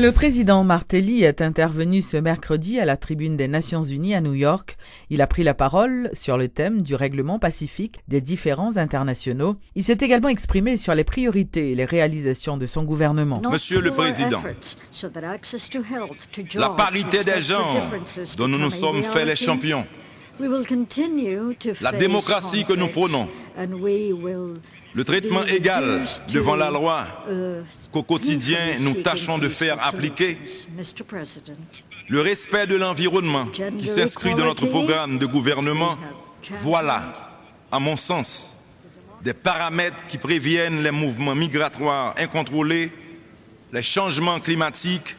Le président Martelly est intervenu ce mercredi à la tribune des Nations Unies à New York. Il a pris la parole sur le thème du règlement pacifique des différends internationaux. Il s'est également exprimé sur les priorités et les réalisations de son gouvernement. Monsieur le Président, la parité des genres dont nous nous sommes fait les champions, la démocratie que nous prônons, le traitement égal devant la loi qu'au quotidien nous tâchons de faire appliquer, le respect de l'environnement qui s'inscrit dans notre programme de gouvernement, voilà, à mon sens, des paramètres qui préviennent les mouvements migratoires incontrôlés, les changements climatiques,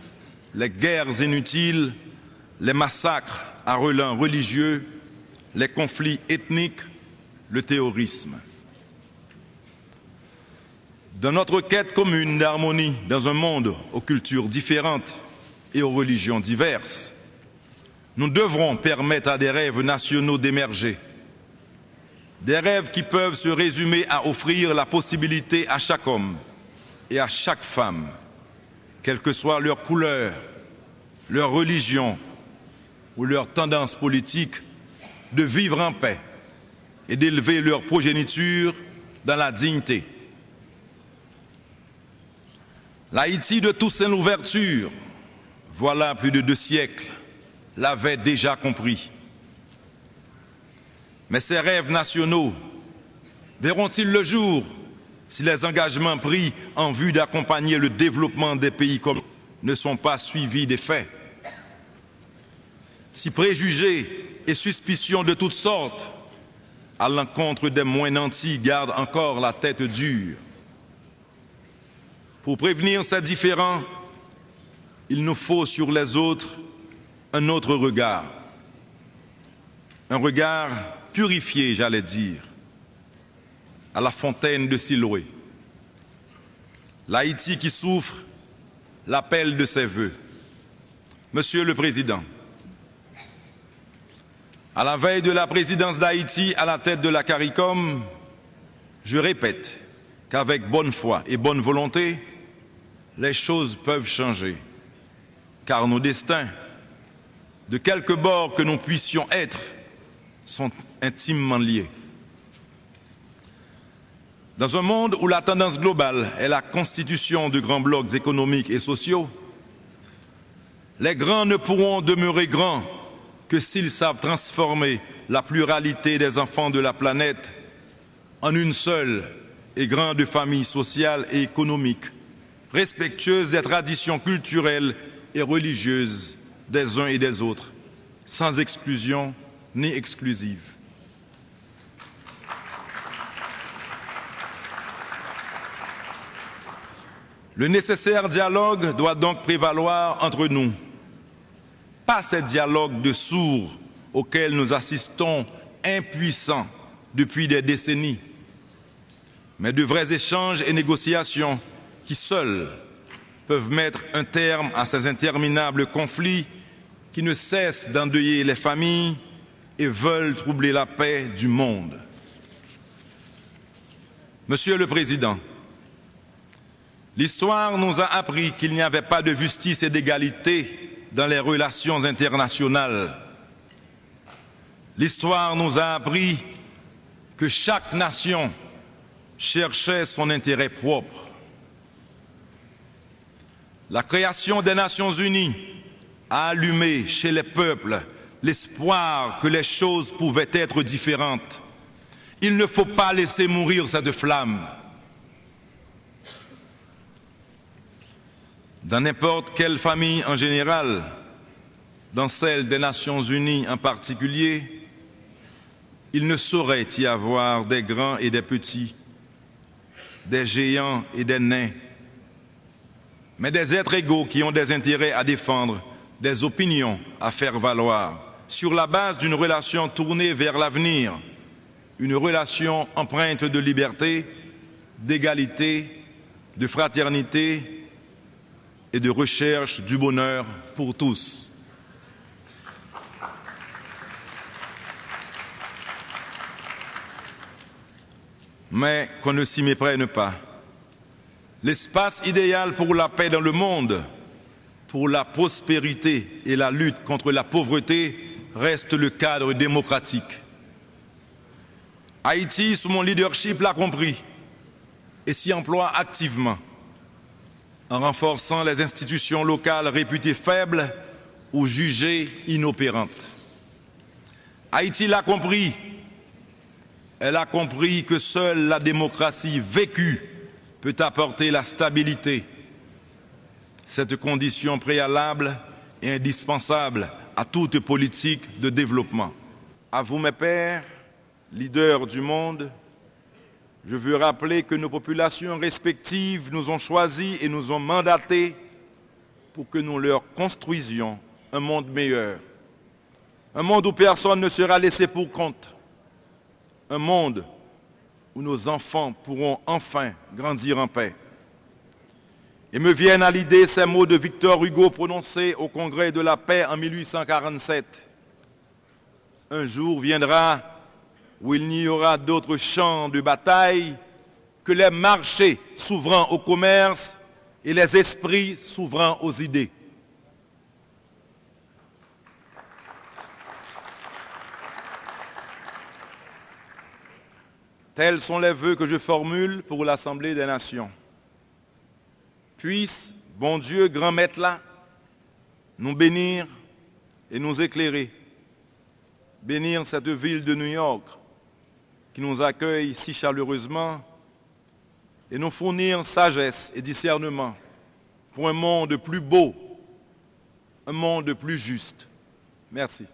les guerres inutiles, les massacres à relents religieux, les conflits ethniques, le terrorisme. Dans notre quête commune d'harmonie dans un monde aux cultures différentes et aux religions diverses, nous devrons permettre à des rêves nationaux d'émerger. Des rêves qui peuvent se résumer à offrir la possibilité à chaque homme et à chaque femme, quelle que soit leur couleur, leur religion ou leur tendance politique, de vivre en paix et d'élever leur progéniture dans la dignité. L'Haïti de Toussaint Louverture, voilà plus de 2 siècles, l'avait déjà compris. Mais ces rêves nationaux verront-ils le jour si les engagements pris en vue d'accompagner le développement des pays communs ne sont pas suivis des faits? Si préjugés et suspicions de toutes sortes à l'encontre des moins nantis gardent encore la tête dure, pour prévenir ces différends, il nous faut sur les autres un autre regard. Un regard purifié, j'allais dire, à la fontaine de Siloé. L'Haïti qui souffre l'appel de ses voeux. Monsieur le Président, à la veille de la présidence d'Haïti à la tête de la CARICOM, je répète qu'avec bonne foi et bonne volonté, les choses peuvent changer, car nos destins, de quelque bord que nous puissions être, sont intimement liés. Dans un monde où la tendance globale est la constitution de grands blocs économiques et sociaux, les grands ne pourront demeurer grands que s'ils savent transformer la pluralité des enfants de la planète en une seule et grande famille sociale et économique, respectueuse des traditions culturelles et religieuses des uns et des autres, sans exclusion ni exclusive. Le nécessaire dialogue doit donc prévaloir entre nous. Pas ces dialogues de sourds auxquels nous assistons impuissants depuis des décennies, mais de vrais échanges et négociations qui seuls peuvent mettre un terme à ces interminables conflits qui ne cessent d'endeuiller les familles et veulent troubler la paix du monde. Monsieur le Président, l'histoire nous a appris qu'il n'y avait pas de justice et d'égalité dans les relations internationales. L'histoire nous a appris que chaque nation cherchait son intérêt propre. La création des Nations Unies a allumé chez les peuples l'espoir que les choses pouvaient être différentes. Il ne faut pas laisser mourir cette flamme. Dans n'importe quelle famille en général, dans celle des Nations Unies en particulier, il ne saurait y avoir des grands et des petits, des géants et des nains, mais des êtres égaux qui ont des intérêts à défendre, des opinions à faire valoir, sur la base d'une relation tournée vers l'avenir, une relation empreinte de liberté, d'égalité, de fraternité et de recherche du bonheur pour tous. Mais qu'on ne s'y méprenne pas. L'espace idéal pour la paix dans le monde pour la prospérité et la lutte contre la pauvreté reste le cadre démocratique. Haïti, sous mon leadership, l'a compris et s'y emploie activement, en renforçant les institutions locales réputées faibles ou jugées inopérantes. Haïti l'a compris. Elle a compris que seule la démocratie vécue peut apporter la stabilité. Cette condition préalable est indispensable à toute politique de développement. À vous, mes pères, leaders du monde, je veux rappeler que nos populations respectives nous ont choisis et nous ont mandatés pour que nous leur construisions un monde meilleur. Un monde où personne ne sera laissé pour compte. Un monde où nos enfants pourront enfin grandir en paix. Et me viennent à l'idée ces mots de Victor Hugo prononcés au Congrès de la paix en 1847. Un jour viendra où il n'y aura d'autres champs de bataille que les marchés s'ouvrant au commerce et les esprits s'ouvrant aux idées. Tels sont les vœux que je formule pour l'Assemblée des Nations. Puisse, bon Dieu, grand maître là, nous bénir et nous éclairer. Bénir cette ville de New York qui nous accueille si chaleureusement et nous fournir sagesse et discernement pour un monde plus beau, un monde plus juste. Merci.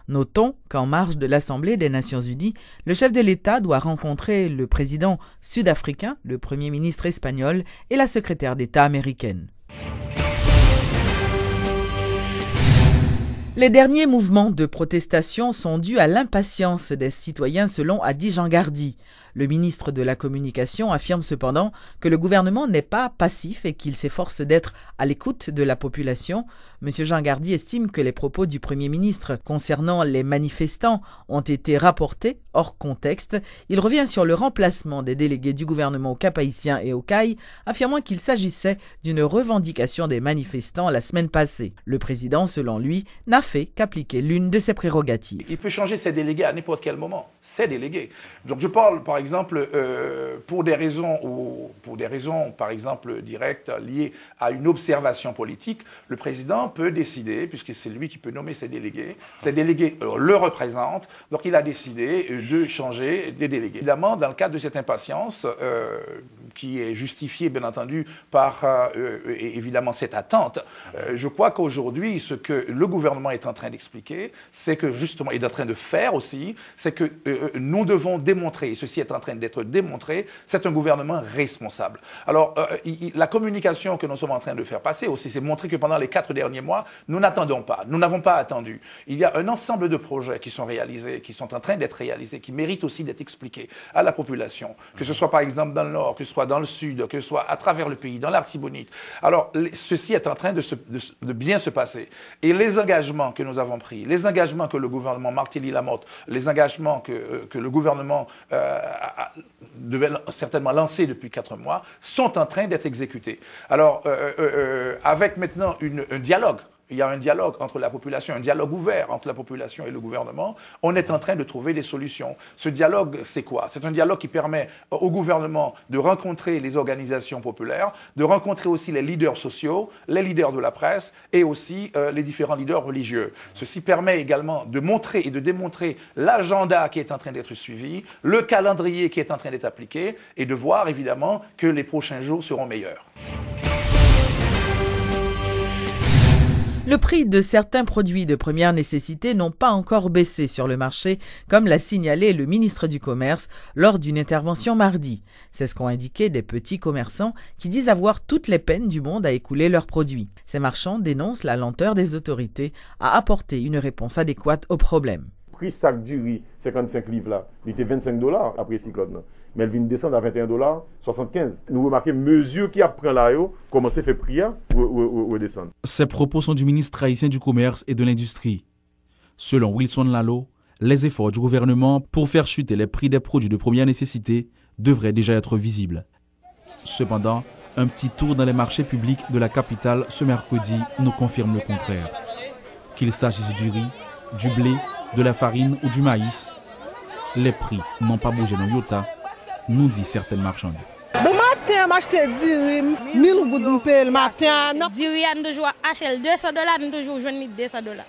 Notons qu'en marge de l'Assemblée des Nations Unies, le chef de l'État doit rencontrer le président sud-africain, le Premier ministre espagnol et la secrétaire d'État américaine. Les derniers mouvements de protestation sont dus à l'impatience des citoyens selon Adi Jangardi. Le ministre de la Communication affirme cependant que le gouvernement n'est pas passif et qu'il s'efforce d'être à l'écoute de la population. M. Jangardi estime que les propos du Premier ministre concernant les manifestants ont été rapportés hors contexte. Il revient sur le remplacement des délégués du gouvernement au Cap-Haïtien et au CAI, affirmant qu'il s'agissait d'une revendication des manifestants la semaine passée. Le président, selon lui, n'a fait qu'appliquer l'une de ses prérogatives. Il peut changer ses délégués à n'importe quel moment. Ses délégués. Donc je parle, par exemple, pour des raisons, par exemple, directes, liées à une observation politique, le président peut décider, puisque c'est lui qui peut nommer ses délégués le représentent, donc il a décidé de changer des délégués. Évidemment, dans le cadre de cette impatience, qui est justifiée, bien entendu, par évidemment cette attente, je crois qu'aujourd'hui, ce que le gouvernement est en train d'expliquer, c'est que justement, il est en train de faire aussi, c'est que nous devons démontrer, et ceci est en train d'être démontré, c'est un gouvernement responsable. Alors, la communication que nous sommes en train de faire passer aussi, c'est montrer que pendant les 4 derniers mois, nous n'attendons pas, nous n'avons pas attendu. Il y a un ensemble de projets qui sont réalisés, qui sont en train d'être réalisés, qui méritent aussi d'être expliqués à la population, que ce soit par exemple dans le Nord, que ce soit dans le Sud, que ce soit à travers le pays, dans l'Artibonite. Alors, ceci est en train de bien se passer. Et les engagements que nous avons pris, les engagements que le gouvernement Martelly-Lamotte, les engagements que le gouvernement devait certainement lancer depuis 4 mois, sont en train d'être exécutés. Alors, avec maintenant un dialogue, il y a un dialogue entre la population, un dialogue ouvert entre la population et le gouvernement. On est en train de trouver des solutions. Ce dialogue, c'est quoi? C'est un dialogue qui permet au gouvernement de rencontrer les organisations populaires, de rencontrer aussi les leaders sociaux, les leaders de la presse et aussi les différents leaders religieux. Ceci permet également de montrer et de démontrer l'agenda qui est en train d'être suivi, le calendrier qui est en train d'être appliqué et de voir évidemment que les prochains jours seront meilleurs. Le prix de certains produits de première nécessité n'ont pas encore baissé sur le marché, comme l'a signalé le ministre du Commerce lors d'une intervention mardi. C'est ce qu'ont indiqué des petits commerçants qui disent avoir toutes les peines du monde à écouler leurs produits. Ces marchands dénoncent la lenteur des autorités à apporter une réponse adéquate au problème. Le prix sac du riz, 55 livres là, il était $25 après cyclone. Mais elle vient de descendre à $21,75. Nous remarquons mesures qui apprennent là, commencer à faire prière ou descendre. Ces propos sont du ministre haïtien du Commerce et de l'Industrie. Selon Wilson Lalo, les efforts du gouvernement pour faire chuter les prix des produits de première nécessité devraient déjà être visibles. Cependant, un petit tour dans les marchés publics de la capitale ce mercredi nous confirme le contraire. Qu'il s'agisse du riz, du blé, de la farine ou du maïs, les prix n'ont pas bougé dans Iota, nous dit certaines marchandes. Bon matin, m'acheter 10 000 gouttes de pain le matin. 10 riz, nous toujours acheter $200, nous toujours joindre $200.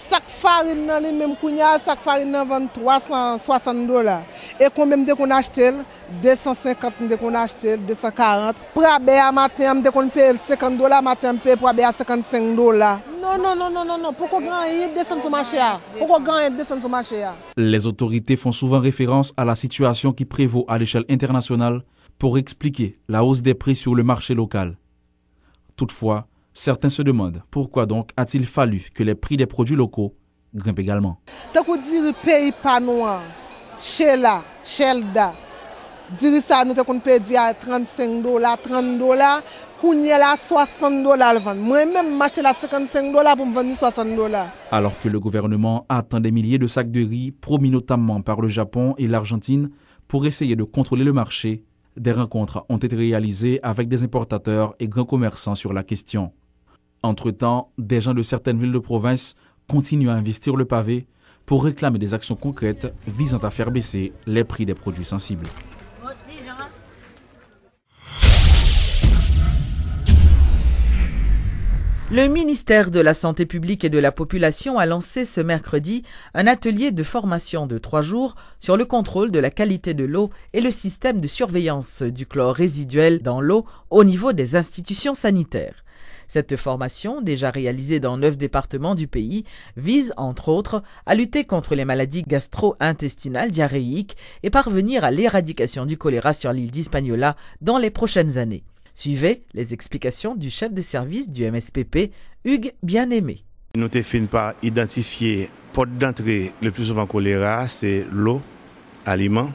Sac farine dans les mêmes kounya, sac farine dans vend $360. Et combien de qu'on achète 250 de qu'on achète 240. Pour à matin, de qu'on paye $50 matin, paye pour à $55. Non. Pourquoi gagner descendre sur marché? Pourquoi gagner descendre sur marché? Les autorités font souvent référence à la situation qui prévaut à l'échelle internationale pour expliquer la hausse des prix sur le marché local. Toutefois, certains se demandent pourquoi donc a-t-il fallu que les prix des produits locaux grimpent également. Tant qu'on dit le pays pas noir, Shella, Shelda, dire ça nous qu'on paye à $35, $30, kounya là $60 le vendre. Moi-même m'acheter là $55 pour me vendre $60. Alors que le gouvernement attend des milliers de sacs de riz promis notamment par le Japon et l'Argentine pour essayer de contrôler le marché, des rencontres ont été réalisées avec des importateurs et grands commerçants sur la question. Entre-temps, des gens de certaines villes de province continuent à investir le pavé pour réclamer des actions concrètes visant à faire baisser les prix des produits sensibles. Le ministère de la Santé publique et de la Population a lancé ce mercredi un atelier de formation de 3 jours sur le contrôle de la qualité de l'eau et le système de surveillance du chlore résiduel dans l'eau au niveau des institutions sanitaires. Cette formation, déjà réalisée dans 9 départements du pays, vise, entre autres, à lutter contre les maladies gastro-intestinales diarrhéiques et parvenir à l'éradication du choléra sur l'île d'Hispaniola dans les prochaines années. Suivez les explications du chef de service du MSPP, Hugues Bien-Aimé. Nous avons fini par identifier porte d'entrée le plus souvent choléra, c'est l'eau, aliments.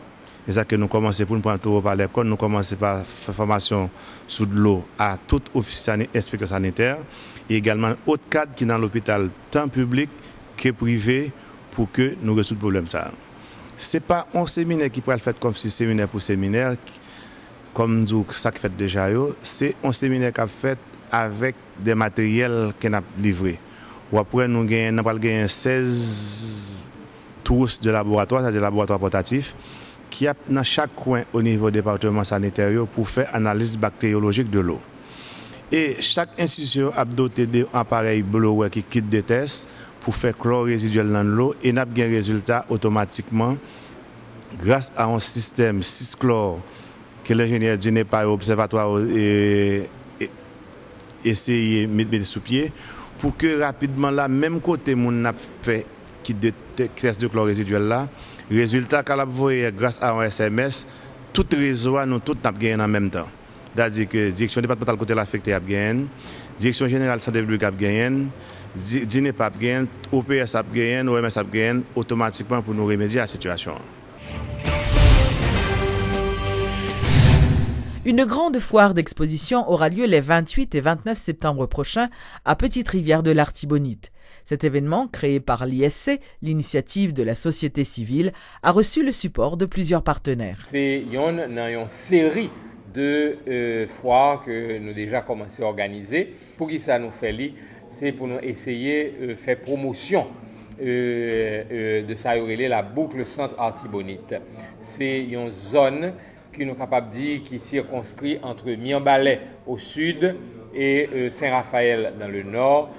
C'est ça que nous commençons pour nous prendre par l'école. Nous commençons par faire formation sur de l'eau à tout officier inspecteur sanitaire et également autres cadres qui sont dans l'hôpital, tant public que privé, pour que nous résolvions le problème. Ce n'est pas un séminaire qui peut être fait comme si séminaire pour séminaire. Comme nous ça fait déjà, c'est un séminaire qui a fait avec des matériels qu'on a livrés. Ou après, nous avons 16 trousses de laboratoire, c'est-à-dire laboratoire portatif, qui a dans chaque coin au niveau du département sanitaire pour faire analyse bactériologique de l'eau. Et chaque institution a doté d'appareils blower qui quittent des tests pour faire chlore résiduel dans l'eau et n'a pas un résultat automatiquement grâce à un système 6-chlore que l'ingénieur dit n'est pas observatoire et essayer de mettre sous pied pour que rapidement là même côté mon a fait qui détecte de chlore résiduel là résultat qu'à la voyer grâce à un SMS tout réseau nous tout n'a gagné en même temps, c'est-à-dire que direction départementale côté l'affecté a gagné, direction générale santé publique a gagné, dîner pas gagné, OPS a gagné, OMS a gagné automatiquement pour nous remédier à la situation. Une grande foire d'exposition aura lieu les 28 et 29 septembre prochains à Petite-Rivière de l'Artibonite. Cet événement, créé par l'ISC, l'initiative de la société civile, a reçu le support de plusieurs partenaires. C'est une série de foires que nous déjà commencé à organiser. Pour qui ça nous fait, c'est pour nous essayer de faire promotion de ça, la boucle centre Artibonite. C'est une zone qui nous capable de dire qui circonscrit entre Miambalais au sud et Saint-Raphaël dans le nord,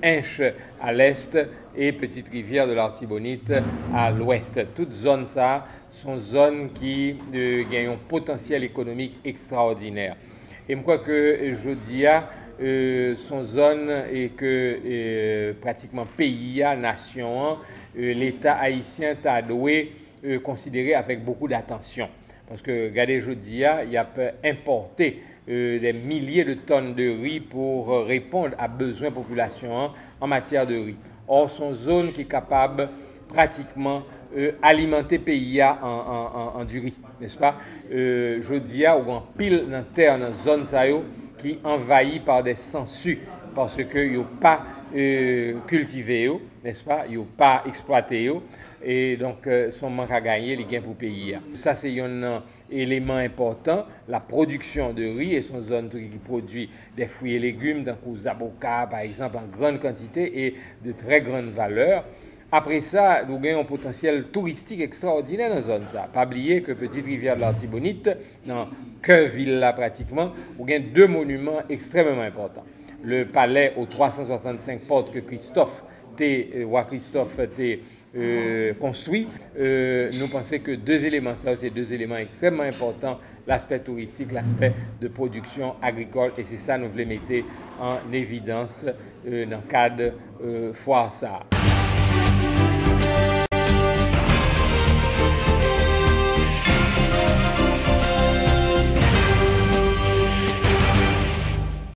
Hinche à l'est et Petite-Rivière de l'Artibonite à l'ouest. Toutes zones ça sont zones qui gagnent un potentiel économique extraordinaire. Et je crois que je dis sont zones et que pratiquement pays, nation, l'État haïtien t'a doué considérer avec beaucoup d'attention. Parce que, regardez, je dis, il y a importé des milliers de tonnes de riz pour répondre à besoins de population en matière de riz. Or, sont zones qui sont capables pratiquement alimenter pays en du riz, n'est-ce pas? Je dis, il y a un pile dans terre dans zone qui envahi par des sangsues parce que ils n'ont pas cultivé, n'est-ce pas? Ils n'ont pas exploité. et donc son manque à gagner, les gains pour pays. Ça, c'est un élément important, la production de riz et son zone qui produit des fruits et légumes, donc aux avocats, par exemple, en grande quantité et de très grande valeur. Après ça, nous avons un potentiel touristique extraordinaire dans la zone. Pas oublier que Petite Rivière de l'Artibonite, dans cœur ville là pratiquement, nous avons 2 monuments extrêmement importants. Le palais aux 365 portes que roi Christophe a construit. Nous pensons que 2 éléments, ça c'est 2 éléments extrêmement importants, l'aspect touristique, l'aspect de production agricole, et c'est ça que nous voulons mettre en évidence dans le cadre foire ça.